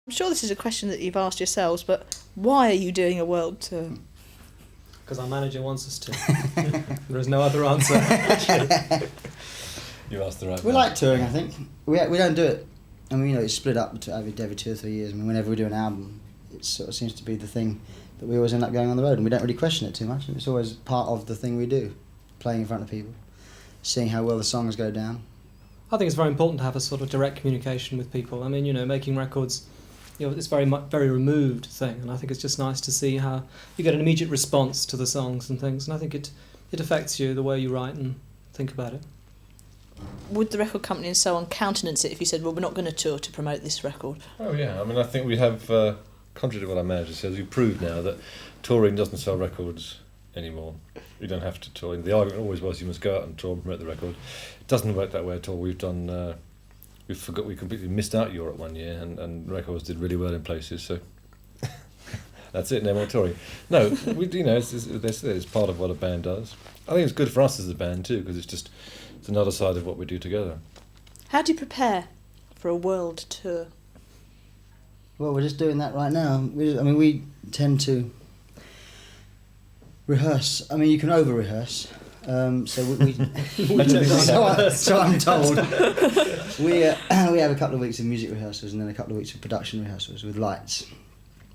I'm sure this is a question that you've asked yourselves, but why are you doing a world tour? Because our manager wants us to. There is no other answer. You asked the right We man. like touring, I think. We don't do it. I mean, it's split up every 2 or 3 years. I mean, whenever we do an album, it sort of seems to be the thing that we always end up going on the road, and we don't really question it too much. It's always part of the thing we do, playing in front of people, seeing how well the songs go down. I think it's very important to have a sort of direct communication with people. I mean, making records, it's very removed thing, and I think it's just nice to see how you get an immediate response to the songs and things, and I think it affects you, the way you write and think about it. Would the record company and so on countenance it if you said, well, we're not going to tour to promote this record? Oh yeah, I mean, I think we have, contrary to what our manager says, we proved now that touring doesn't sell records anymore. You don't have to tour. The argument always was you must go out and tour and promote the record. It doesn't work that way at all. We've done, we completely missed out Europe one year, and records did really well in places. So that's it. No more touring. No, it's part of what a band does. I think it's good for us as a band too, because it's another side of what we do together. How do you prepare for a world tour? Well, we're just doing that right now. We tend to rehearse. I mean, you can over-rehearse. So I'm told. We have a couple of weeks of music rehearsals and then a couple of weeks of production rehearsals with lights,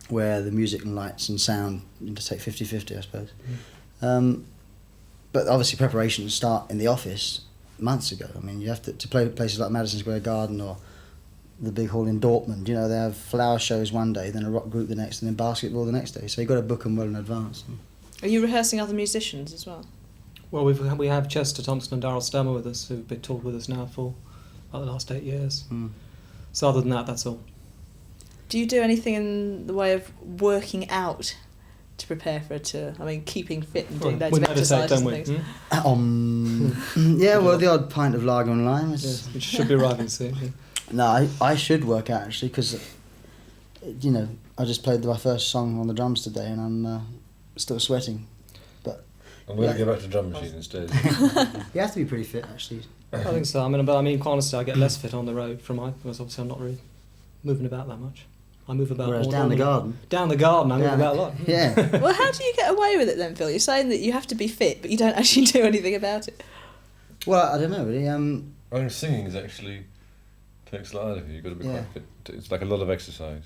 where the music and lights and sound take 50-50, I suppose. But obviously preparations start in the office months ago. I mean, you have to play places like Madison Square Garden or the big hall in Dortmund. They have flower shows one day, then a rock group the next, and then basketball the next day. So you've got to book them well in advance. Are you rehearsing other musicians as well? Well, we have Chester Thompson and Darryl Stammer with us, who've been toured with us now for about the last 8 years. So other than that, that's all. Do you do anything in the way of working out to prepare for a tour? I mean, keeping fit and doing loads of exercises and things. Yeah, well, the odd pint of lager and lime. Yes, which should be arriving soon. Yeah. No, I should work out actually, because I just played my first song on the drums today, and I'm still sweating. But I'm going to go back to drum machine instead. You have to be pretty fit actually. I think so. Quite honestly, I get less fit on the road because obviously I'm not really moving about that much. I move about. Whereas more down the garden. Down the garden, I move about a lot. Yeah. Well, how do you get away with it then, Phil? You're saying that you have to be fit, but you don't actually do anything about it. Well, I don't know really. I think singing takes a lot out of you. You've got to be quite fit. It's like a lot of exercise.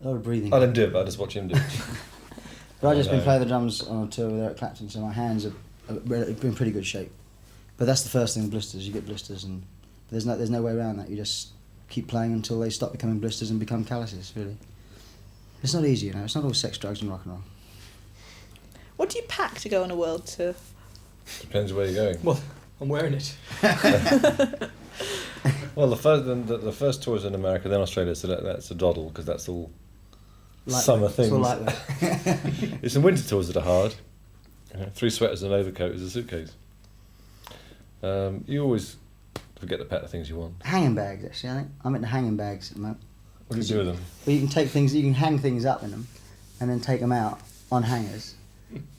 A lot of breathing. I don't do it, but I just watch him do it. But I've just been playing the drums on a tour with Eric Clapton, so my hands are in pretty good shape. But that's the first thing, blisters. You get blisters, and there's no way around that. You just keep playing until they stop becoming blisters and become calluses, really. It's not easy, It's not all sex, drugs and rock and roll. What do you pack to go on a world tour? Depends where you're going. Well, I'm wearing it. Well, the first tour is in America, then Australia, so that's a doddle, because that's all summer things. It's all lightweight. It's some winter tours that are hard. 3 sweaters and an overcoat is a suitcase. You always forget to pack the things you want. Hanging bags, actually, I think. I'm into hanging bags at the moment. What do you do with them? Well, you can hang things up in them, and then take them out on hangers,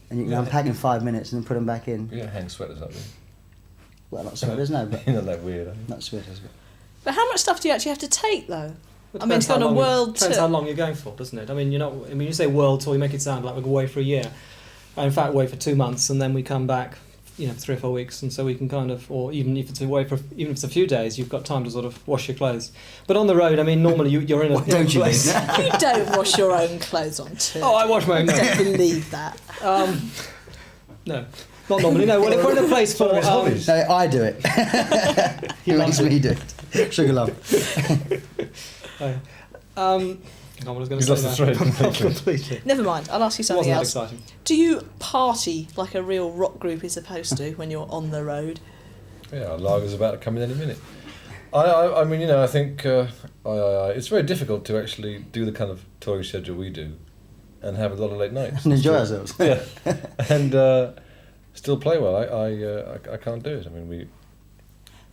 and you can unpack in 5 minutes and then put them back in. You don't hang sweaters up there. Well, not sweaters, no, but You're not that weird, not sweaters. But how much stuff do you actually have to take, though? It I mean, to go on a world tour. Depends how long you're going for, doesn't it? I mean, you say world tour, you make it sound like we go away for a year. In fact, away for 2 months, and then we come back, for 3 or 4 weeks, and so we can or even if it's a few days, you've got time to sort of wash your clothes. But on the road, I mean, normally you're in a place. You don't wash your own clothes on tour. Oh, I wash my own. I don't believe that. No, not normally. No, well, if we're in a place for hobbies. No, I do it. He makes me do it. Sugar love. I was going to You've say lost the that. thread. Completely. Never mind, I'll ask you something Wasn't else. that exciting? Do you party like a real rock group is supposed to when you're on the road? Yeah, our lager's about to come in any minute. I mean, I think it's very difficult to actually do the kind of touring schedule we do and have a lot of late nights. And enjoy ourselves. Yeah. And still play well. I can't do it. I mean,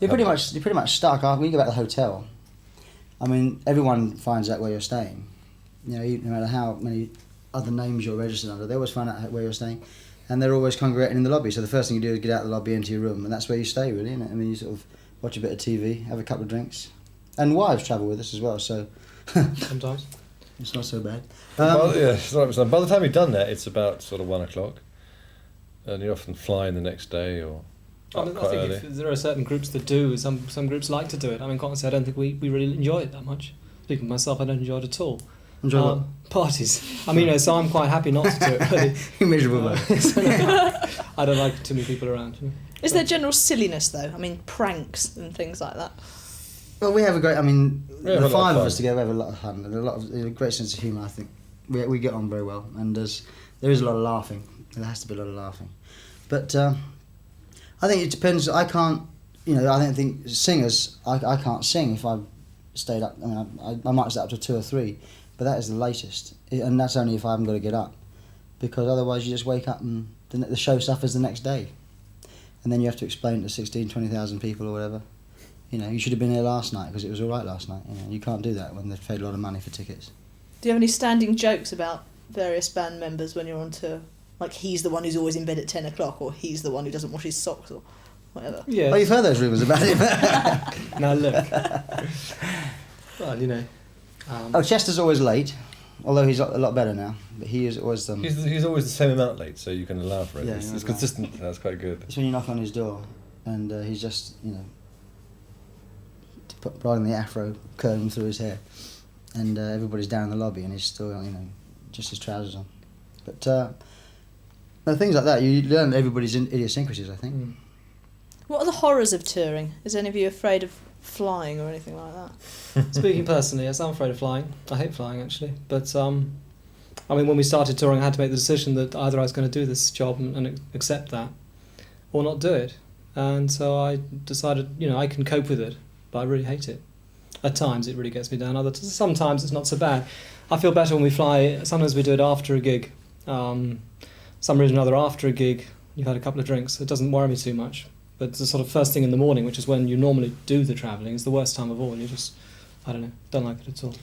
You're pretty much stuck. When you go back to the hotel, I mean, everyone finds out where you're staying. No matter how many other names you're registered under, they always find out where you're staying, and they're always congregating in the lobby. So the first thing you do is get out of the lobby into your room, and that's where you stay, really, isn't it? I mean, you sort of watch a bit of TV, have a couple of drinks, and wives travel with us as well. So sometimes. It's not so bad. Well, yeah, it's not, by the time you've done that, it's about sort of 1 o'clock, and you're often flying the next day or I think if there are certain groups that do. Some groups like to do it. I mean, quite honestly, I don't think we really enjoy it that much. Speaking for myself, I don't enjoy it at all. Enjoy what? Parties. I mean, so I'm quite happy not to do it. Really. You're miserable, man. I don't like too many people around. Is there general silliness though? I mean, pranks and things like that. Well, we have a great. I mean, Yeah, the a lot of 5 of fun. us together have a lot of fun and a great sense of humour. I think we get on very well, and there is a lot of laughing. There has to be a lot of laughing, but I think it depends. I can't. I don't think singers. I can't sing if I've stayed up. I mean, I might stay up to 2 or 3, but that is the latest, and that's only if I haven't got to get up, because otherwise you just wake up and the show suffers the next day, and then you have to explain to 16, 20,000 people or whatever. You should have been here last night because it was all right last night. You can't do that when they've paid a lot of money for tickets. Do you have any standing jokes about various band members when you're on tour? Like, he's the one who's always in bed at 10 o'clock, or he's the one who doesn't wash his socks, or whatever. Yeah. Well, you've heard those rumours about him. Now look. Well, Oh, Chester's always late, although he's a lot better now. But he is always He's always the same amount late, so you can allow for it. Yeah, It's you're right. consistent. That's quite good. It's when you knock on his door, and he's just riding the afro curling through his hair, and everybody's down in the lobby, and he's still just his trousers on. But things like that, you learn everybody's idiosyncrasies, I think. What are the horrors of touring? Is any of you afraid of flying or anything like that? Speaking personally, yes, I'm afraid of flying. I hate flying, actually. But, I mean, when we started touring, I had to make the decision that either I was going to do this job and accept that, or not do it. And so I decided, I can cope with it, but I really hate it. At times, it really gets me down. Sometimes it's not so bad. I feel better when we fly. Sometimes we do it after a gig. Some reason or another, after a gig, you've had a couple of drinks. It doesn't worry me too much. But the sort of first thing in the morning, which is when you normally do the travelling, is the worst time of all. You just, I don't like it at all.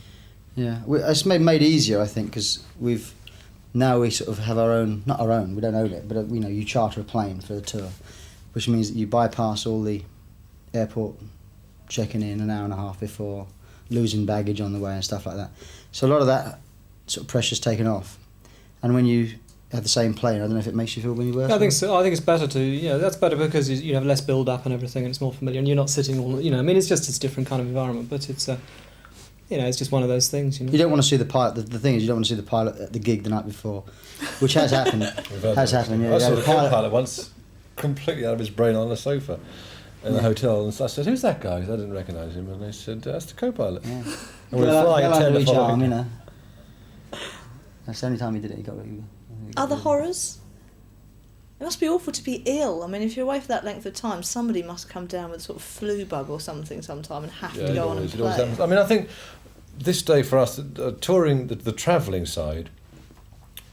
Yeah, it's made easier, I think, because we sort of have our own, not our own, we don't own it, but you charter a plane for the tour, which means that you bypass all the airport checking in an hour and a half before, losing baggage on the way and stuff like that. So a lot of that sort of pressure's taken off, and when you have the same plane, I don't know if it makes you feel any worse. I think so. I think it's better to, that's better because you have less build up and everything, and it's more familiar, and you're not sitting all, I mean, it's a different kind of environment, but it's it's just one of those things. You don't want to see the pilot. The thing is, you don't want to see the pilot at the gig the night before, which has happened. Yeah, I saw the co-pilot once, completely out of his brain on the sofa in the hotel, and so I said, "Who's that guy?" I didn't recognise him, and they said, "That's the co-pilot." Yeah. And we were flying at 10 the following. That's the only time he did it. He got Other horrors? It must be awful to be ill. I mean, if you're away for that length of time, somebody must come down with a sort of flu bug or something sometime and have to go on and play. I mean, I think this day for us, touring, the travelling side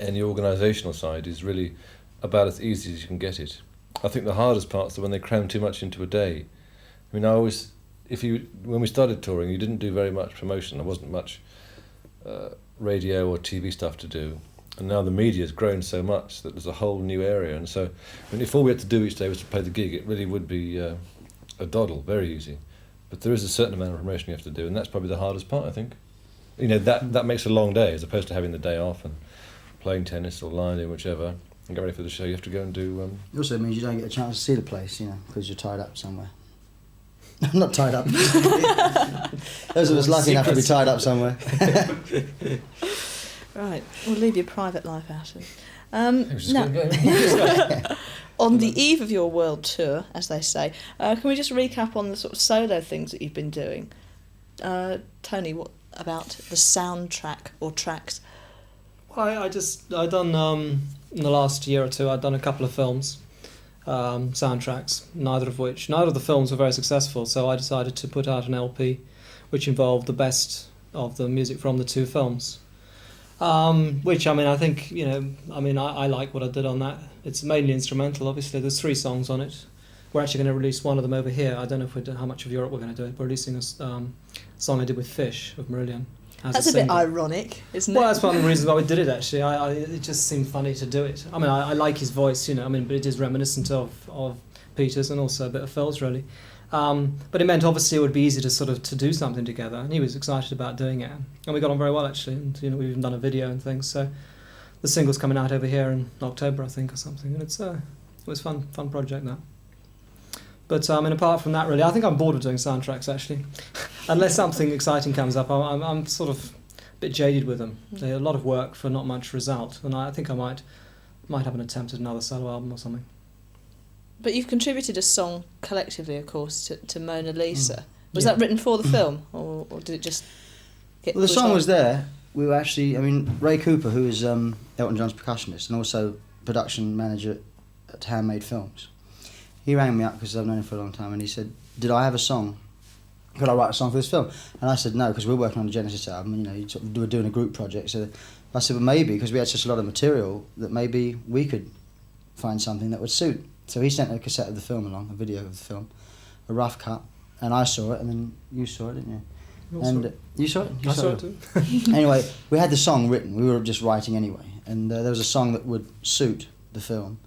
and the organisational side is really about as easy as you can get it. I think the hardest parts are when they cram too much into a day. I mean, when we started touring, you didn't do very much promotion. There wasn't much radio or TV stuff to do. And now the media has grown so much that there's a whole new area. And so, if all we had to do each day was to play the gig, it really would be a doddle, very easy. But there is a certain amount of promotion you have to do, and that's probably the hardest part, I think. That makes a long day, as opposed to having the day off and playing tennis or lying, whichever, and get ready for the show. You have to go and do... It also means you don't get a chance to see the place, because you're tied up somewhere. I'm not tied up. Those of us lucky enough to be tied up somewhere. Right, we'll leave your private life out of it. Now, on the eve of your world tour, as they say, can we just recap on the sort of solo things that you've been doing? Tony, what about the soundtrack or tracks? Well, I've done, in the last year or two, I've done a couple of films, soundtracks, neither of the films were very successful, so I decided to put out an LP which involved the best of the music from the two films. Which, I mean, I think, I like what I did on that. It's mainly instrumental, obviously. There's 3 songs on it. We're actually going to release one of them over here. I don't know how much of Europe we're going to do it. We're releasing a song I did with Fish of Marillion. That's a bit ironic, isn't it? Well, that's one of the reasons why we did it, actually. It just seemed funny to do it. I mean, I like his voice, but it is reminiscent of Peter's and also a bit of Phil's, really. But it meant obviously it would be easy to do something together, and he was excited about doing it, and we got on very well actually, and we've even done a video and things. So the single's coming out over here in October, I think, or something, and it was fun project that. But apart from that, really, I think I'm bored of doing soundtracks actually, unless something exciting comes up. I'm sort of a bit jaded with them. They're a lot of work for not much result, and I think I might have an attempt at another solo album or something. But you've contributed a song collectively, of course, to Mona Lisa. Was that written for the film, or did it just get... Well, the song was there. We were actually... Ray Cooper, who is Elton John's percussionist and also production manager at Handmade Films, he rang me up because I've known him for a long time, and he said, did I have a song? Could I write a song for this film? And I said no, because we're working on the Genesis album, and we're doing a group project. So I said, well, maybe, because we had such a lot of material, that maybe we could find something that would suit. So he sent a cassette of the film along, a video of the film, a rough cut, and I saw it, and then you saw it, didn't you? You saw it? I saw it too. Anyway, we had the song written. We were just writing anyway, and there was a song that would suit the film,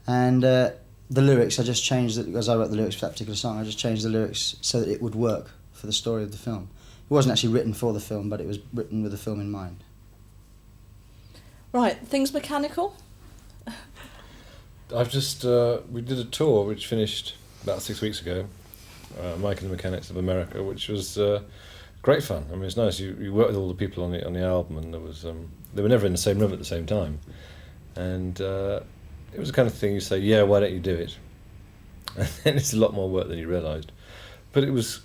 and the lyrics, I just changed it, because I wrote the lyrics for that particular song. I just changed the lyrics so that it would work for the story of the film. It wasn't actually written for the film, but it was written with the film in mind. Right, things mechanical? I've just we did a tour which finished about 6 weeks ago, Mike and the Mechanics of America, which was great fun. It's nice. You work with all the people on the album, and there was they were never in the same room at the same time, and it was the kind of thing you say, yeah, why don't you do it? And then it's a lot more work than you realised, but it was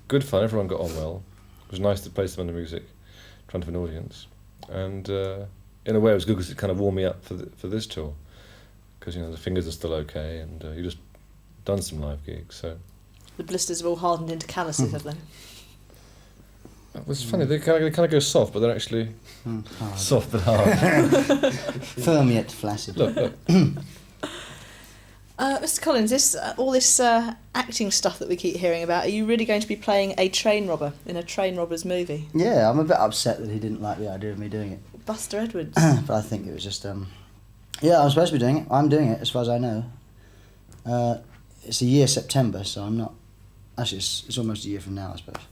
good fun. Everyone got on well. It was nice to play some of the music in front of an audience, and in a way it was good because it kind of warmed me up for this tour. Because the fingers are still okay, and you just done some live gigs. So the blisters have all hardened into calluses, have they? It was funny. They kind of go soft, but they're actually soft but hard. Firm yet flaccid. Look. Mr. Collins, all this acting stuff that we keep hearing about, are you really going to be playing a train robber in a train robber's movie? Yeah, I'm a bit upset that he didn't like the idea of me doing it. Buster Edwards. But I think it was just... Yeah, I'm supposed to be doing it. I'm doing it, as far as I know. It's a year September, so I'm not... Actually, it's almost a year from now, I suppose.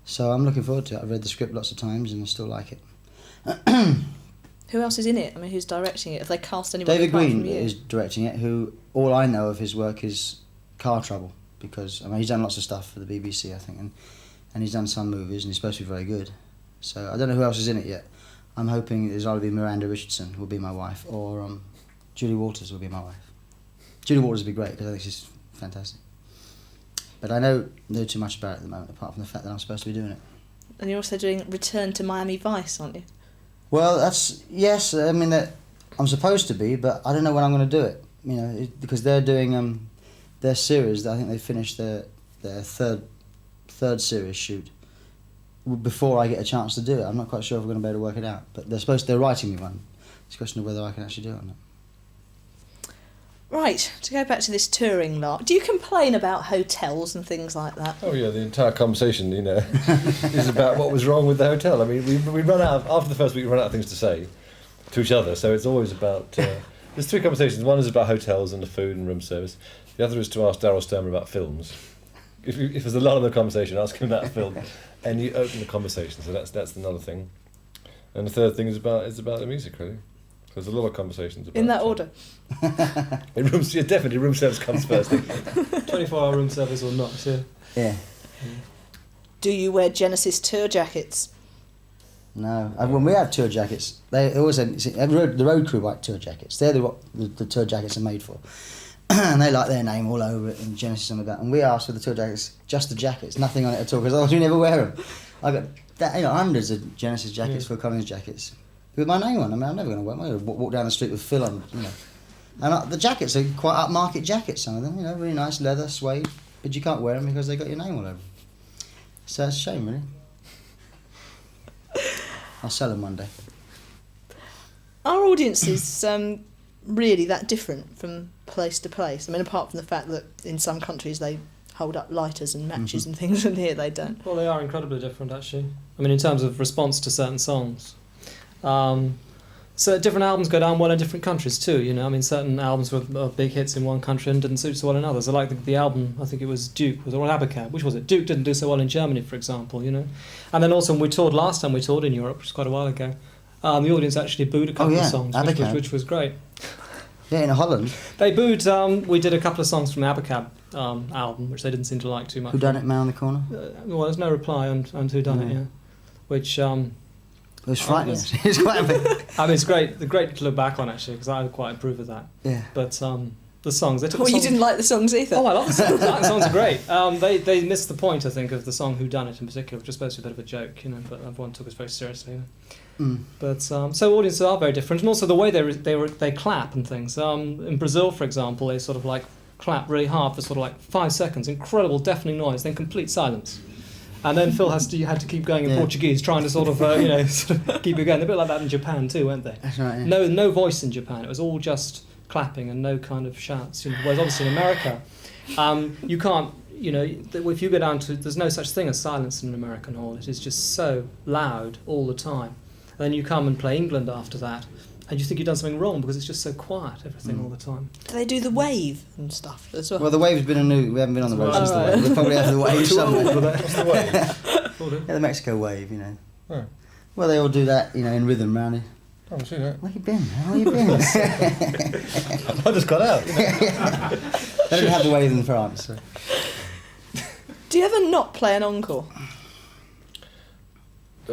So I'm looking forward to it. I've read the script lots of times, and I still like it. Who else is in it? Who's directing it? Have they cast anybody David apart Green from you? is directing it, who... All I know of his work is Car Trouble, because, he's done lots of stuff for the BBC, I think, and he's done some movies, and he's supposed to be very good. So I don't know who else is in it yet. I'm hoping it'll either be Miranda Richardson will be my wife, or Julie Walters will be my wife. Julie Walters would be great, because I think she's fantastic. But I don't know too much about it at the moment, apart from the fact that I'm supposed to be doing it. And you're also doing Return to Miami Vice, aren't you? Well, yes, that I'm supposed to be, but I don't know when I'm going to do it. Because they're doing their series. I think they finished their third series shoot before I get a chance to do it. I'm not quite sure if we're going to be able to work it out, but they're writing me one. It's a question of whether I can actually do it or not. Right, to go back to this touring lark, do you complain about hotels and things like that? Oh yeah, the entire conversation, is about what was wrong with the hotel. We run out after the first week, we run out of things to say to each other. So it's always about. There's three conversations. One is about hotels and the food and room service. The other is to ask Daryl Sturmer about films. If there's a lot of the conversation, ask him about a film, and you open the conversation. So that's another thing. And the third thing is about the music, really. There's a lot of conversations about. In that order. Definitely room service comes first. 24-hour room service or not? Yeah. Do you wear Genesis tour jackets? No. When we have tour jackets, they always the road crew like tour jackets. They're what the tour jackets are made for. And they like their name all over it and Genesis on the back. And we ask for the tour jackets, just the jackets, nothing on it at all, because otherwise we never wear them. I got hundreds of Genesis jackets, Phil Collins jackets, with my name on them. I'm never going to wear them. I'm going to walk down the street with Phil on, And the jackets are quite upmarket jackets, some of them, really nice leather, suede, but you can't wear them because they got your name all over them. So it's a shame, really. I'll sell them one day. Are audiences really that different from place to place? Apart from the fact that in some countries they hold up lighters and matches and things, and here they don't. Well, they are incredibly different, actually. In terms of response to certain songs. The So different albums go down well in different countries too, you know. I mean, certain albums were big hits in one country and didn't suit so well in others. I like the album, I think it was Duke, or Abacab, which was it? Duke didn't do so well in Germany, for example, you know. And then also when we toured last time we toured in Europe, which was quite a while ago, the audience actually booed a couple of songs, which was great. Yeah, in Holland. They booed, we did a couple of songs from the Abacab album, which they didn't seem to like too much. Who Done It, Man on the Corner? Well, there's no reply on Who Done It, yeah. Which... it was frightening. It's quite a bit. I mean, it's great to look back on, actually, because I quite approve of that. Yeah. But the songs... They took you didn't like the songs either? Oh, I love the songs. The songs are great. They missed the point, I think, of the song Who Done It in particular, which is supposed to be a bit of a joke, you know, but everyone took us very seriously. You know. But so audiences are very different, and also the way they clap and things. In Brazil, for example, they sort of like clap really hard for sort of like 5 seconds, incredible deafening noise, then complete silence. And then Phil had to keep going in Portuguese, trying to sort of sort of keep it going. They're a bit like that in Japan too, weren't they? That's right. Yeah. No voice in Japan. It was all just clapping and no kind of shouts. You know, whereas obviously in America, you can't. You know, if you go down to, there's no such thing as silence in an American hall. It is just so loud all the time. And then you come and play England after that, and you think you've done something wrong because it's just so quiet, everything all the time. Do they do the wave and stuff as well? Well, the wave's been we haven't been on the road since the wave. We'll probably have the wave somewhere. What's the wave? Yeah, the Mexico wave, you know. Oh. Well, they all do that, you know, in rhythm round it. I haven't seen that. Where you been, man? Where you been? I just got out. You know. They don't have the wave in France. So. Do you ever not play an encore?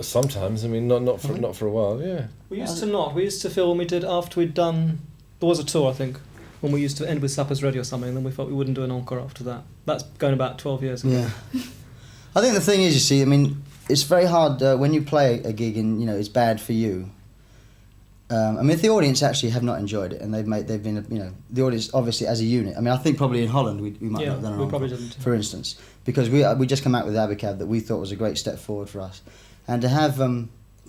Sometimes, I mean, not for a while. Yeah. We used to not. We used to feel when we did after we'd done. There was a tour, I think, when we used to end with Suppers Ready or something, and then we thought we wouldn't do an encore after that. That's going about 12 years ago. Yeah. I think the thing is, you see, I mean, it's very hard when you play a gig and you know it's bad for you. I mean, if the audience actually have not enjoyed it and they've been, you know, the audience obviously as a unit. I mean, I think probably in Holland we might not have done an encore, for instance, because we just come out with Abacab that we thought was a great step forward for us, and to have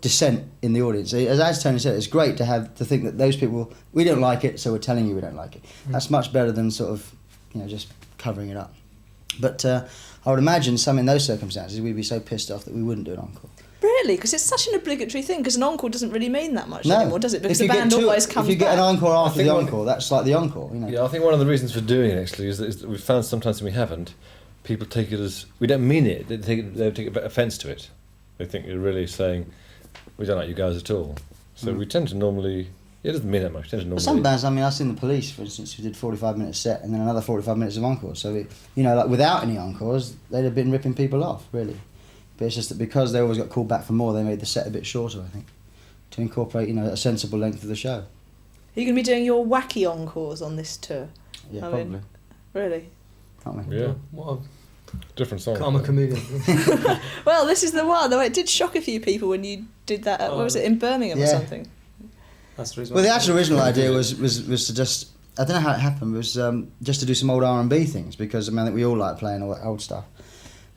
dissent in the audience, as Tony said, it's great to think that those people, we don't like it, so we're telling you we don't like it. That's much better than sort of, you know, just covering it up. But I would imagine some in those circumstances we'd be so pissed off that we wouldn't do an encore. Really? Because it's such an obligatory thing, because an encore doesn't really mean that much anymore, does it? Because the band always comes back. If you get an encore after the encore, that's like the encore, you know. Yeah, I think one of the reasons for doing it actually is that we've found sometimes when we haven't, people take it as, we don't mean it, they take offence to it. They think you're really saying, we don't like you guys at all. So we tend to normally, it doesn't mean that much. Some bands, I mean, I've seen the Police, for instance, who did 45-minute set and then another 45 minutes of encore. So, you know, like without any encores, they'd have been ripping people off, really. But it's just that because they always got called back for more, they made the set a bit shorter, I think, to incorporate, you know, a sensible length of the show. Are you going to be doing your wacky encores on this tour? Yeah, probably. Really? Aren't we? Yeah. What a different song. Karma Chameleon. Well, this is the one, though. It did shock a few people when you did that, what was it, in Birmingham or something? That's the reason. Well, the actual original idea was to just, I don't know how it happened, was just to do some old R&B things, because I mean, I think we all like playing old stuff.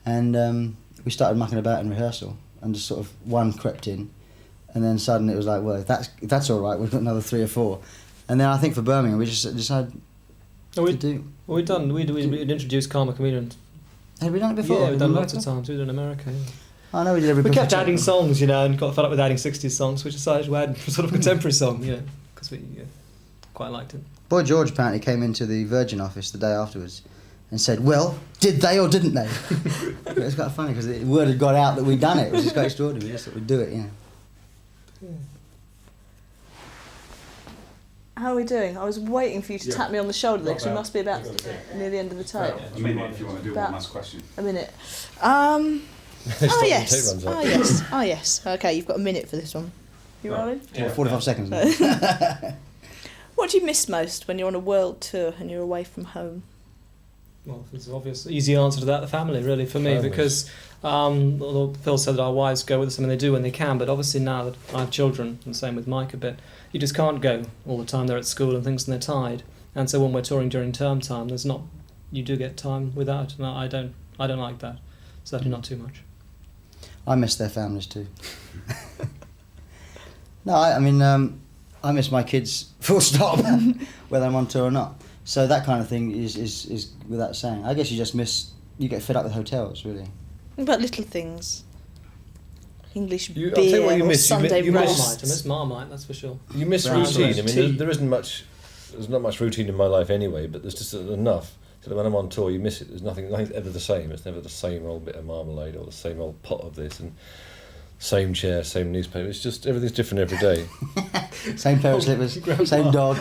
And we started mucking about in rehearsal, and just sort of one crept in, and then suddenly it was like, well, if that's all right, we've got another 3 or 4. And then I think for Birmingham, we just decided to do... Well, we'd introduced Karma Chameleon. Had we done it before? Yeah, we've done lots of times. We did it in America, yeah. I know we did every... We kept adding songs, you know, and got fed up with adding 60s songs, so we decided to add sort of contemporary song, you know, because we quite liked it. Boy George apparently came into the Virgin office the day afterwards and said, well, did they or didn't they? It was quite funny because the word had got out that we'd done it. It was just quite extraordinary. We just thought we'd do it, you know. Yeah. How are we doing? I was waiting for you to tap me on the shoulder there, because we must be about near the end of the tape. A minute if you want to do one last question. A minute. Yes. Okay, you've got a minute for this one. You rolling? Yeah. 45 seconds. What do you miss most when you're on a world tour and you're away from home? Well, it's an obvious, easy answer to that, the family, really, for me, because although Phil said that our wives go with us, I mean, they do when they can, but obviously now that I have children, and same with Mike a bit, you just can't go all the time. They're at school and things, and they're tired. And so when we're touring during term time, you do get time without, and I don't like that. Certainly not too much. I miss their families too. No, I mean, I miss my kids, full stop, whether I'm on tour or not. So that kind of thing is without saying. I guess you get fed up with hotels, really. What about little things? English I'll tell you beer what you or miss. Sunday You miss- Marmite. I miss Marmite, that's for sure. You miss Brown routine. sauce. I mean, there isn't much. There's not much routine in my life anyway, but there's just enough. So that when I'm on tour, you miss it. There's nothing's ever the same. It's never the same old bit of marmalade or the same old pot of this and same chair, same newspaper. It's just everything's different every day. Same pair of slippers, same dog.